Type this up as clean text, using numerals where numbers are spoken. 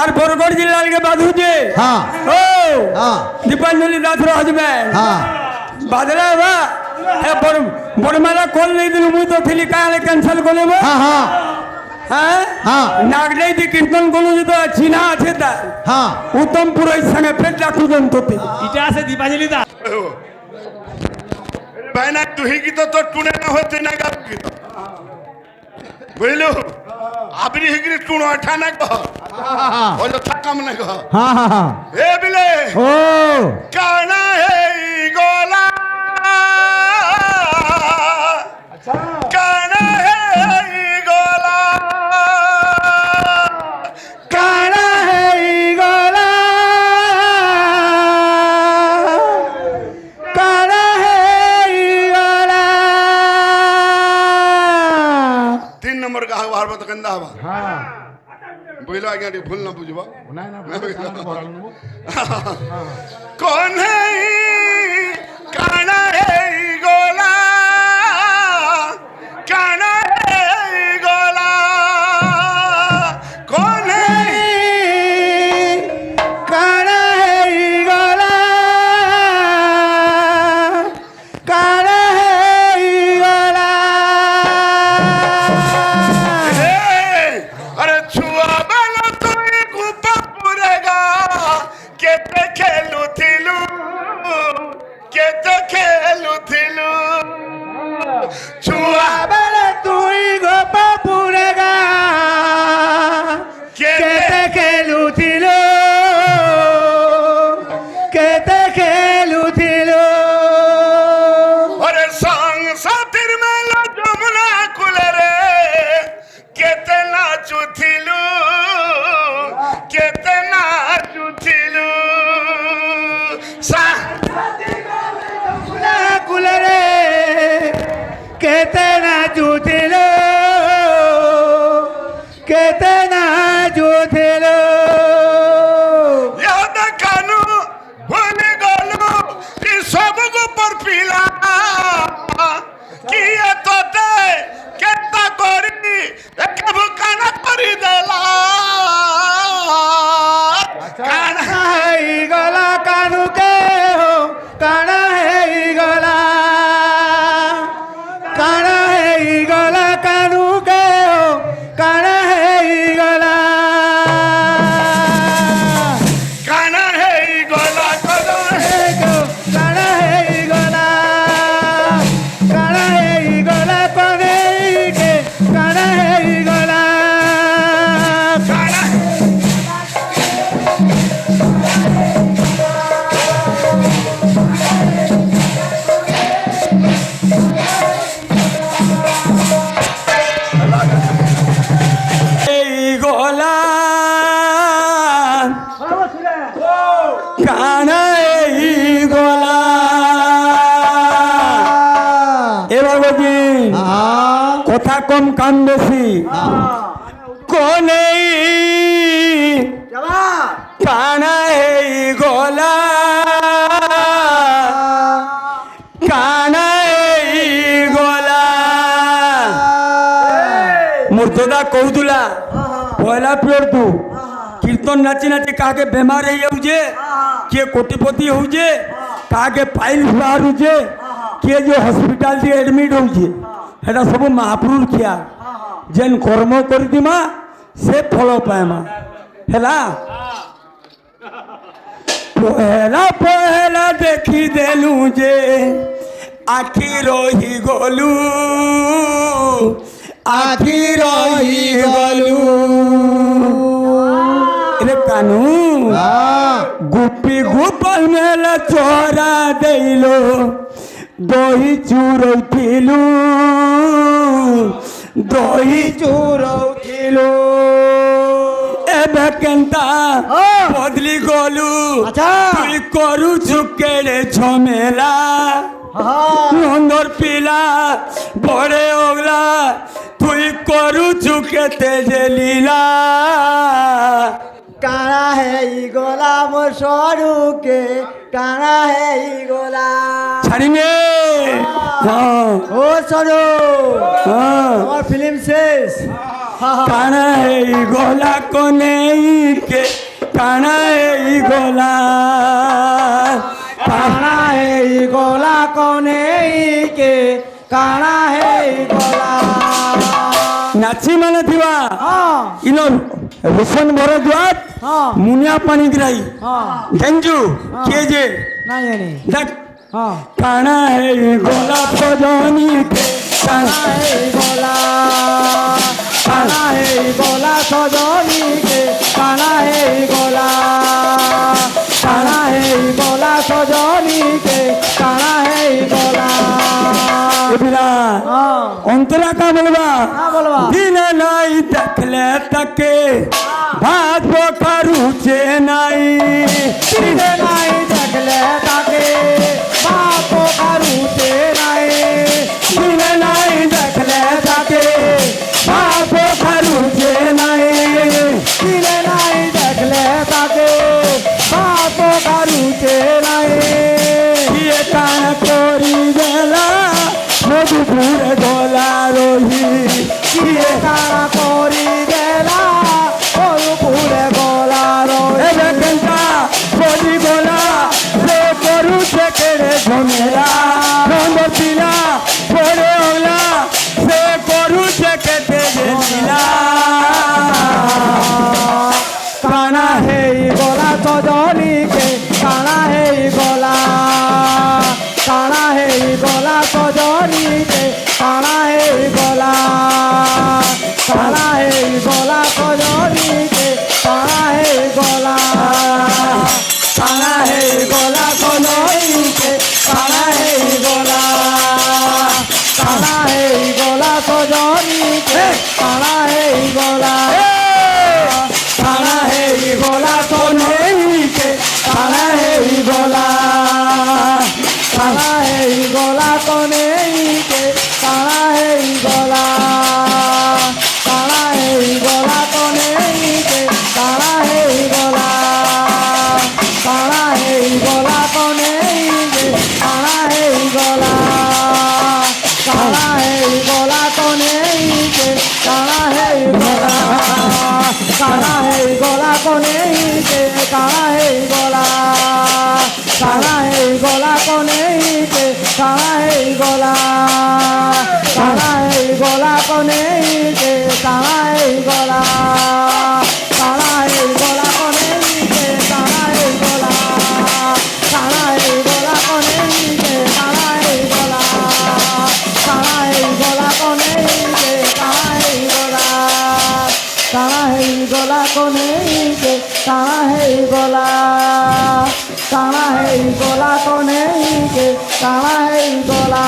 আর বরগড় জেলার কে বাঁধুছে ও দীপাঞ্জলি দাসর হাজবেন্ড বাদলা বা বড়মালা কল নেই দিল মুই তো ফিলি কালে ক্যান্সেল করে নাগরাই দি কীর্তন কোন যদি চিনা আছে তা উত্তম পুরোহিত সঙ্গে ফের ডাকুজন তোতে এটা আছে দীপাঞ্জলি দাস বাইনা তুই কি তো তোর টুনে না হতে না গাব কি বুঝলো আপনি হিগরি টুনো আঠা না কহ ও যে থাকাম না কহ এ বিলে ও কানা হে গোলা আচ্ছা কানা হে গোলা কানা হে গোলা কানা হে গোলা 3 नंबर का बार बत कंदा बा हां बुझलो आगे भूल ना बुझबा ना ना कौन है काना है गोला काना है गोला कौन है काना है गोला काना है गोला अरे छुआ बना तो गुपा पुरेगा केते खेलू थिलू छुआ बले तुई गोपा पुरेगा केते खेलुथिलो अरे संग साथिर मेला जमुना कुले रे केते नाचुथिलू सा कुलरे केते नाचुथिलो याद कानू भूल गलू कि सब पर पिला किए तो दे केता करी एक बुकाना करी देला काना है गला कानू के हो काना है गला कानू के हो काना है गला काना है गोला काना है गला कोने के काना है गला काना এই গলা কানা এই গলা এবার বলছি কথা কম কাম বেশি কোন কানা এই গলা কানা এই গলা মুর্তদা কହୁଥିଲା পয়লা পিরিয়ড তু কীর্তন নাচি নাচি কাকে বেমার হয়ে যাচ্ছে কিଏ কোটিপতি হচ্ছে কাকে পাইলস বাহারুছে কিଏ যে হসপিটাল দিয়ে এডমিট হচ্ছে এটা সব মহাপুরুর খিয়া যেন কর্ম করিদিমা সে ফল পাইমা হেলা পহেলা পহেলা দেখি দেলু যে আখি রহি গলু রে কানু গুপি গোপাল মেলা চোরা দেইল দহি চুরৌথিলু ଏବେ କେନ୍ତା ବଦଲି ଗଲୁ ତୁଇ କରୁଛୁ କେଡ଼େ ଝମେଲା ନନ୍ଦର ପିଲା ବଡ଼େ ଓଗଲା তুই করুছু কেতে যে লীলা কানা হেই গোলা মোর সরুকে কানা হেই গোলা ছাড়িমে ও সরু আমার ফিল্ম শেষ काना है गोला को नहीं के काना है गोला काना है गोला कोने के काना है गोला नाची माने थिवा हाँ इनो रोशन भरद्वाज हाँ मुनिया पानी गिराई हाँ गंजू के जे नहीं है नहीं देख हाँ काना है गोला सजनी के काना है गोला काना है गोला सजनी के काना है गोला काना है गोला सजनी के काना है गोला एबिरा हाँ अंतरा का बोलबा हाँ बोलबा दिन नहीं देखले तके भात पोखरू चे नहीं सीधे नहीं देखले ताके बापो करूते नहीं दिन नहीं देखले तके भात पोखरू चे नहीं सीधे नहीं देखले ताके बापो करूते नहीं ये कान कोरी बेला मधुपुर गोला रोही ये काना कोरी गेला ओरु पूरे गोला रोई ए बेकंता कोरी गोला से करू से केरे झमेला रंगतिला कोरे ओला से करू से केते जेला काना है गोला सजनी के काना है गोला काना है गोला सजनी के काना है गोला काना है गोला सजनी के काना है गोला काना है गोला सजनी के काना है गोला काना है गोला सजनी के काना है गोला काना है गोला तो नहीं के काना है गोला काना है गोला तो नहीं के काना है गोला काना है गोला तो नहीं के काना है गोला काना है गोला तो नहीं के काना है गोला काना है गोला तो नहीं के काना है गोला काना है गोला को नहीं के काना है गोला काना है गोला को नहीं के काना है गोला काना है गोला को नहीं के काना है गोला काना है गोला को नहीं के काना है गोला काना है गोला को नहीं के काना है गोला काना है गोला को नहीं के काना है गोला काना है गोला को नहीं के काना है गोला काना है गोला को नहीं के काना है गोला